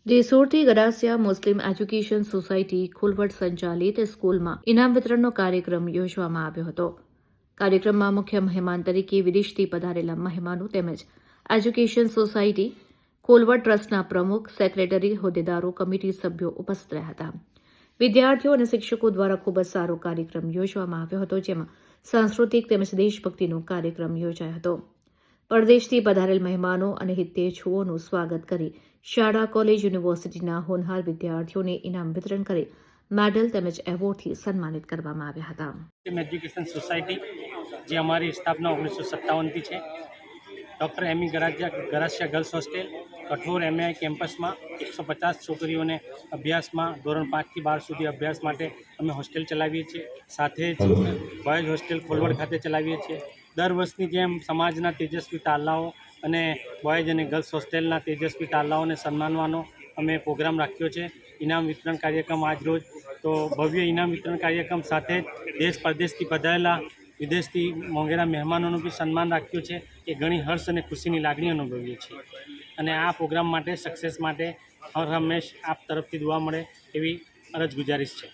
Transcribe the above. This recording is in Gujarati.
જેસોરથી ગરાસિયા મુસ્લિમ એજ્યુકેશન સોસાયટી ખોલવડ સંચાલિત સ્કૂલમાં ઇનામ વિતરણનો કાર્યક્રમ યોજવામાં આવ્યો હતો. કાર્યક્રમમાં મુખ્ય મહેમાન તરીકે વિદેશથી પધારેલા મહેમાનો તેમજ એજ્યુકેશન સોસાયટી ખોલવડ ટ્રસ્ટના પ્રમુખ, સેક્રેટરી, હોદ્દેદારો, કમિટી સભ્યો ઉપસ્થિત રહ્યા હતા. વિદ્યાર્થીઓ અને શિક્ષકો દ્વારા ખૂબ જ સારો કાર્યક્રમ યોજવામાં આવ્યો હતો, જેમાં સાંસ્કૃતિક તેમજ દેશભક્તિનો કાર્યક્રમ યોજાયો હતો. પરદેશથી પધારેલ મહેમાનો અને હિતેચ્છુઓનું સ્વાગત કરી શાળા, કોલેજ, યુનિવર્સિટીના હોનહાર વિદ્યાર્થીઓને ઇનામ વિતરણ કરી મેડલ તેમજ એવોર્ડથી સન્માનિત કરવામાં આવ્યા હતા. એજ્યુકેશન સોસાયટી જે અમારી સ્થાપના 1957થી છે. ડૉક્ટર એમી ગરાસિયા ગર્લ્સ હોસ્ટેલ કઠોર MI કેમ્પસમાં 150 છોકરીઓને અભ્યાસમાં ધોરણ 5 થી 12 સુધી અભ્યાસ માટે અમે હોસ્ટેલ ચલાવીએ છીએ. સાથે જ બોયઝ હોસ્ટેલ ખોલવડ ખાતે ચલાવીએ છીએ. દર વર્ષની જેમ સમાજના તેજસ્વી તારલાઓ અને બોયઝ અને ગર્લ્સ હોસ્ટેલના તેજસ્વી તારલાઓને સન્માનવાનો અમે પ્રોગ્રામ રાખ્યો છે. ઇનામ વિતરણ કાર્યક્રમ આજરોજ તો ભવ્ય ઇનામ વિતરણ કાર્યક્રમ સાથે જ દેશ પરદેશથી પધારેલા વિદેશથી મોંઘેરા મહેમાનોનું બી સન્માન રાખ્યું છે. એ ઘણી હર્ષ અને ખુશીની લાગણી અનુભવીએ છીએ અને આ પ્રોગ્રામ માટે સક્સેસ માટે હર હંમેશ આપ તરફથી દુઆ મળે એવી અરજ ગુજારિશ છે.